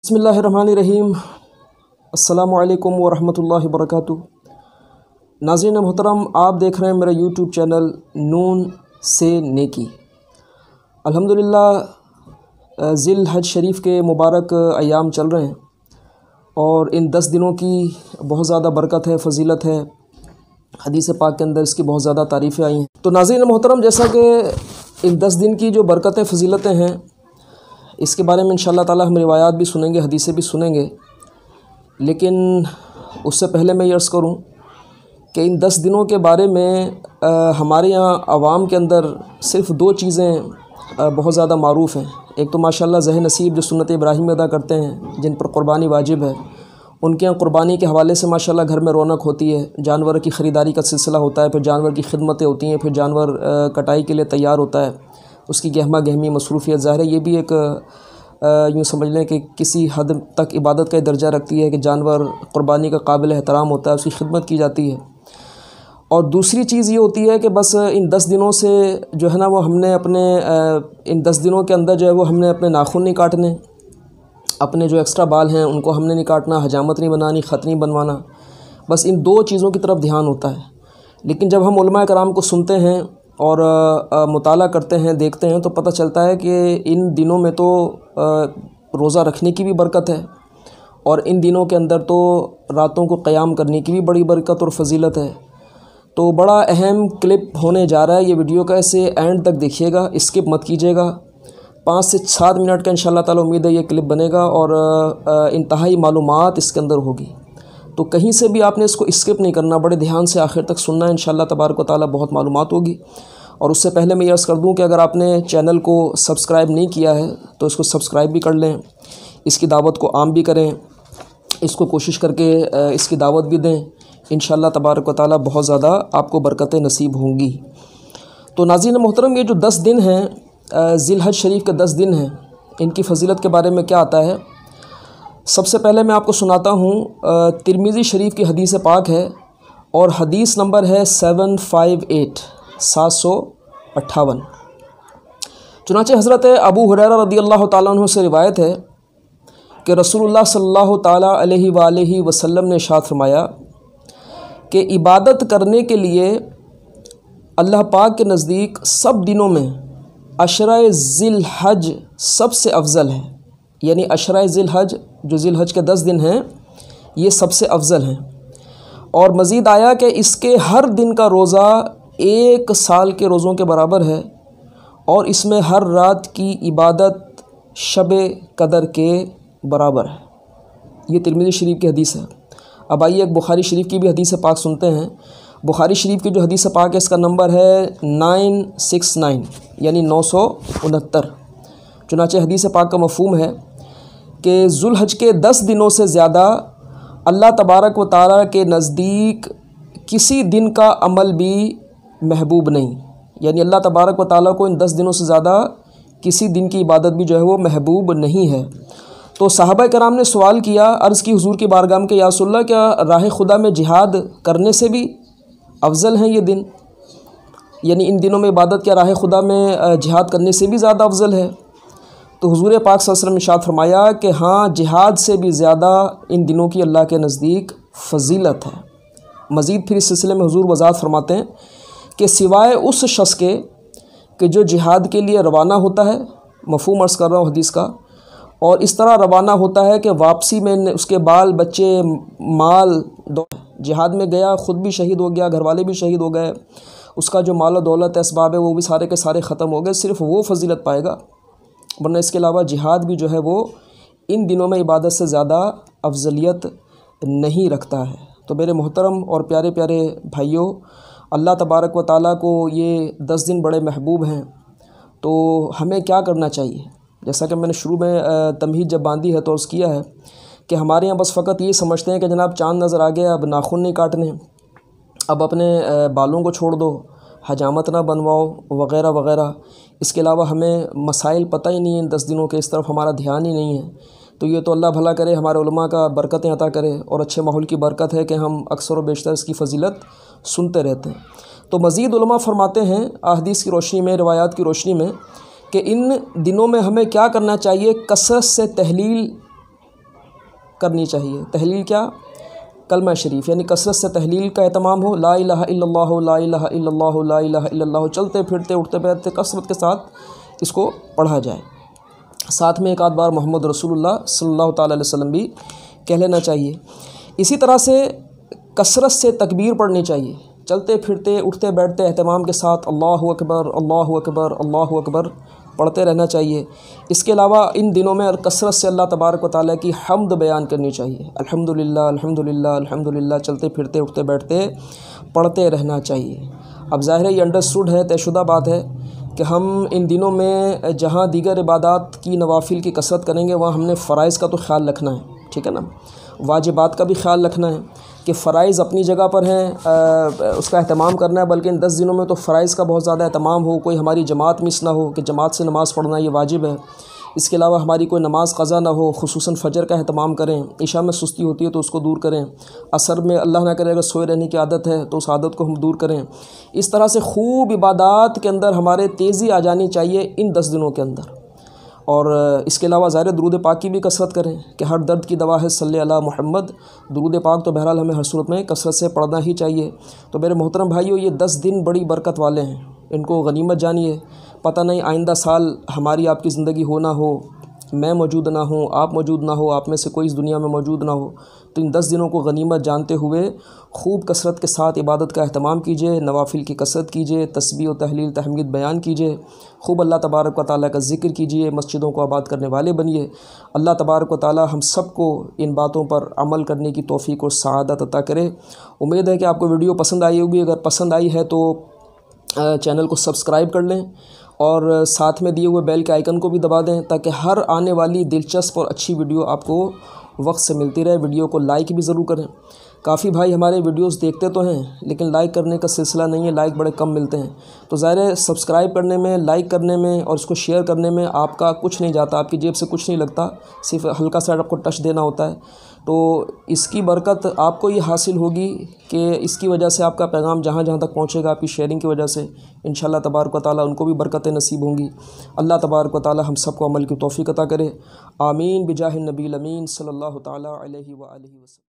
बिस्मिल्लाहिर्रहमानिर्रहीम। अस्सलामु अलैकुम वरहमतुल्लाहि वबरकातुहू। नाज़रीन मोहतरम, आप देख रहे हैं मेरा यूट्यूब चैनल नून से नेकी। अल्हम्दुलिल्लाह ज़िल हज शरीफ के मुबारक अयाम चल रहे हैं और इन 10 दिनों की बहुत ज़्यादा बरकत है, फ़जीलत है। हदीस पाक के अंदर इसकी बहुत ज़्यादा तारीफ़ें आई हैं। तो नाज़रीन मोहतरम, जैसा कि इन 10 दिन की जो बरकतें फ़जीलतें हैं, इसके बारे में इंशाअल्लाह ताला हम रिवायात भी सुनेंगे, हदीसें भी सुनेंगे। लेकिन उससे पहले मैं ये अर्ज़ करूँ कि इन 10 दिनों के बारे में हमारे यहाँ आवाम के अंदर सिर्फ़ 2 चीज़ें बहुत ज़्यादा मारूफ़ हैं। एक तो माशाअल्लाह ज़ह नसीब जो सुन्नत इब्राहीम अदा करते हैं, जिन पर क़ुरबानी वाजिब है, उनके यहाँ क़ुरबानी के हवाले से माशाअल्लाह घर में रौनक होती है। जानवर की ख़रीदारी का सिलसिला होता है, फिर जानवर की खिदमतें होती हैं, फिर जानवर कटाई के लिए तैयार होता है, उसकी गहमा गहमी मसरूफ़ियत ज़ाहिर है। ये भी एक यूँ समझ लें कि किसी हद तक इबादत का दर्जा रखती है कि जानवर क़ुरबानी का काबिल एहतराम होता है, उसकी खिदमत की जाती है। और दूसरी चीज़ ये होती है कि बस इन 10 दिनों से जो है ना, वो हमने अपने इन 10 दिनों के अंदर जो है वो हमने अपने नाखून नहीं काटने, अपने जो एक्स्ट्रा बाल हैं उनको हमने नहीं काटना, हजामत नहीं बनानी, ख़त नहीं बनवाना। बस इन 2 चीज़ों की तरफ ध्यान होता है। लेकिन जब हम उलमा कराम को सुनते हैं और मुताला करते हैं, देखते हैं, तो पता चलता है कि इन दिनों में तो रोज़ा रखने की भी बरकत है और इन दिनों के अंदर तो रातों को क़याम करने की भी बड़ी बरकत और फ़जीलत है। तो बड़ा अहम क्लिप होने जा रहा है ये वीडियो का, इसे एंड तक देखिएगा, स्किप मत कीजिएगा। 5 से 7 मिनट का इंशाअल्लाह ताला उम्मीद है ये क्लिप बनेगा और इंतहाई मालूमात इसके अंदर होगी। तो कहीं से भी आपने इसको स्किप नहीं करना, बड़े ध्यान से आखिर तक सुनना है। इंशाअल्लाह तबारक व तआला बहुत मालूमात होगी। और उससे पहले मैं ये अर्ज़ कर दूं कि अगर आपने चैनल को सब्सक्राइब नहीं किया है तो इसको सब्सक्राइब भी कर लें, इसकी दावत को आम भी करें, इसको कोशिश करके इसकी दावत भी दें। इंशाअल्लाह तबारक व तआला बहुत ज़्यादा आपको बरकतें नसीब होंगी। तो नाज़रीन मोहतरम, ये जो 10 दिन हैं, ज़िल हज शरीफ के 10 दिन हैं, इनकी फ़जीलत के बारे में क्या आता है। सबसे पहले मैं आपको सुनाता हूँ, तिरमिज़ी शरीफ की हदीस पाक है और हदीस नंबर है 758। चुनांचे हज़रत अबू हुरैरा रज़ियल्लाहु ताला अन्हु से रिवायत है कि रसूलुल्लाह सल्लल्लाहु ताला अलैहि वसल्लम ने इरशाद फरमाया कि इबादत करने के लिए अल्लाह पाक के नज़दीक सब दिनों में अशरा ज़िल हज सबसे अफजल है। यानी अशरा ज़िल हज, जो ज़िल हज के 10 दिन हैं, ये सबसे अफजल हैं। और मज़ीद आया कि इसके हर दिन का रोज़ा 1 साल के रोज़ों के बराबर है और इसमें हर रात की इबादत शब कदर के बराबर है। ये तिरमिज़ी शरीफ की हदीस है। अब आइए एक बुखारी शरीफ की भी हदीस पाक सुनते हैं। बुखारी शरीफ की जो हदीस पाक है, इसका नंबर है 969, यानी 969। चुनांचे हदीस पाक का मफ़हूम है कि ज़ुल हज के 10 दिनों से ज़्यादा अल्लाह तबारक व तआला के नज़दीक किसी दिन का अमल भी महबूब नहीं। यानी अल्लाह तबारक व तआला को इन 10 दिनों से ज़्यादा किसी दिन की इबादत भी जो है वो महबूब नहीं है। तो सहाबा कराम ने सवाल किया, अर्ज़ की हुज़ूर की बारगाह में कि या रसूलल्लाह, क्या राह खुदा में जिहाद करने से भी अफजल हैं ये दिन? यानी इन दिनों में इबादत क्या राह खुदा में जिहाद करने से भी ज़्यादा अफजल है? तो हुज़ूर पाक सल्लल्लाहु अलैहि वसल्लम ने इरशाद फरमाया कि हाँ, जिहाद से भी ज़्यादा इन दिनों की अल्लाह के नज़दीक फ़जीलत है। मज़ीद फिर इस सिलसिले में हुज़ूर वज़ाहत फरमाते हैं कि सिवाय उस शख्स के कि जो जिहाद के लिए रवाना होता है, मफ़हूम अर्ज़ कर रहा हूँ हदीस का, और इस तरह रवाना होता है कि वापसी में उसके बाल बच्चे माल जिहाद में गया, ख़ुद भी शहीद हो गया, घर वाले भी शहीद हो गए, उसका जो माल दौलत असबाब है वो भी सारे के सारे ख़त्म हो गए, सिर्फ़ वो फ़जीलत पाएगा। वरना इसके अलावा जिहाद भी जो है वो इन दिनों में इबादत से ज़्यादा अफजलियत नहीं रखता है। तो मेरे मोहतरम और प्यारे प्यारे भाइयों, अल्लाह तबारक व तआला को ये 10 दिन बड़े महबूब हैं। तो हमें क्या करना चाहिए? जैसा कि मैंने शुरू में तमहीद जब बांधी है तो अर्ज़ किया है कि हमारे यहाँ बस फ़कत ये समझते हैं कि जनाब चाँद नज़र आ गया, अब नाखून नहीं काटने, अब अपने बालों को छोड़ दो, हजामत ना बनवाओ, वग़ैरह वग़ैरह। इसके अलावा हमें मसाइल पता ही नहीं है इन 10 दिनों के, इस तरफ हमारा ध्यान ही नहीं है। तो ये तो अल्लाह भला करे, हमारे उलमा का बरकतें अता करे और अच्छे माहौल की बरकत है कि हम अक्सर व बेशतर इसकी फ़जीलत सुनते रहते हैं। तो मज़ीद उलमा फरमाते हैं अहदीस की रोशनी में, रिवायात की रोशनी में, कि इन दिनों में हमें क्या करना चाहिए, कसरत से तहलील کرنی چاہیے۔ تحلیل کیا؟ کلمہ شریف، یعنی کثرت سے تحلیل کا اہتمام ہو، لا الہ الا اللہ، لا الہ الا اللہ، لا الہ الا اللہ، چلتے پھرتے اٹھتے بیٹھتے کثرت کے ساتھ اس کو پڑھا جائے۔ ساتھ میں ایک آدھ بار محمد رسول اللہ صلی اللہ تعالیٰ علیہ وسلم بھی کہہ لینا چاہیے۔ اسی طرح سے کثرت سے تکبیر پڑھنی چاہیے، چلتے پھرتے اٹھتے بیٹھتے اہتمام کے ساتھ اللہ اکبر اللہ اکبر اللہ اکبر پڑھتے رہنا چاہیے۔ اس کے علاوہ ان دنوں میں کثرت سے اللہ تبارک و تعالیٰ کی حمد بیان کرنی چاہیے، الحمدللہ الحمدللہ الحمدللہ، چلتے پھرتے اٹھتے بیٹھتے پڑھتے رہنا چاہیے۔ اب ظاہر ہے یہ انڈرسٹوڈ ہے، طے شدہ بات ہے کہ ہم ان دنوں میں جہاں دیگر عبادات کی نوافل کی کثرت کریں گے وہاں ہم نے فرائض کا تو خیال رکھنا ہے، ٹھیک ہے نا، واجبات کا بھی خیال رکھنا ہے کہ فرائض اپنی جگہ پر ہیں، اس کا اہتمام کرنا ہے، بلکہ ان 10 دنوں میں تو فرائض کا بہت زیادہ اہتمام ہو، کوئی ہماری جماعت مس نہ ہو کہ جماعت سے نماز پڑھنا یہ واجب ہے۔ اس کے علاوہ ہماری کوئی نماز قضا نہ ہو، خصوصاً فجر کا اہتمام کریں، عشاء میں سستی ہوتی ہے تو اس کو دور کریں، عصر میں اللہ نہ کرے اگر سوئے رہنے کی عادت ہے تو اس عادت کو ہم دور کریں۔ اس طرح سے خوب عبادات کے اندر ہمارے تیزی آ جانی چاہیے ان 10 دنوں کے اندر۔ اور اس کے علاوہ ظاہر درود پاک کی بھی کثرت کریں کہ ہر درد کی دوا ہے صلی علی محمد، درود پاک تو بہرحال ہمیں ہر صورت میں کثرت سے پڑھنا ہی چاہیے۔ تو میرے محترم بھائیو، یہ 10 دن بڑی برکت والے ہیں، ان کو غنیمت جانیے۔ پتہ نہیں آئندہ سال ہماری آپ کی زندگی ہو نہ ہو، میں موجود نہ ہوں، آپ موجود نہ ہو، آپ میں سے کوئی اس دنیا میں موجود نہ ہو، تو ان 10 دنوں کو غنیمت جانتے ہوئے خوب کثرت کے ساتھ عبادت کا اہتمام کیجیے، نوافل کی کثرت کیجیے، تسبیح و تحلیل تحمید بیان کیجیے، خوب اللہ تبارک و تعالیٰ کا ذکر کیجیے، مسجدوں کو آباد کرنے والے بنیے۔ اللہ تبارک و تعالیٰ ہم سب کو ان باتوں پر عمل کرنے کی توفیق اور سعادت عطا کرے۔ امید ہے کہ آپ کو ویڈیو پسند آئی ہوگی، اگر پسند آئی ہے تو چینل کو سبسکرائب کر لیں اور ساتھ میں دیے ہوئے بیل کے آئیکن کو بھی دبا دیں تاکہ ہر آنے والی دلچسپ اور اچھی ویڈیو آپ کو وقت سے ملتی رہے۔ ویڈیو کو لائک بھی ضرور کریں، کافی بھائی ہمارے ویڈیوز دیکھتے تو ہیں لیکن لائک کرنے کا سلسلہ نہیں ہے، لائک بڑے کم ملتے ہیں، تو ظاہر ہے سبسکرائب کرنے میں، لائک کرنے میں اور اس کو شیئر کرنے میں آپ کا کچھ نہیں جاتا، آپ کی جیب سے کچھ نہیں لگتا، صرف ہلکا سا آپ کو ٹچ دینا ہوتا ہے۔ تو اس کی برکت آپ کو یہ حاصل ہوگی کہ اس کی وجہ سے آپ کا پیغام جہاں جہاں تک پہنچے گا آپ کی شیئرنگ کی وجہ سے انشاءاللہ تبارک و تعالیٰ ان کو بھی برکتیں نصیب ہوں گی۔ اللہ تبارک و تعالیٰ ہم سب کو عمل کی توفیق عطا کرے، آمین بجاہ النبی الامین صلی اللہ تعالیٰ علیہ وآلہ وسلم۔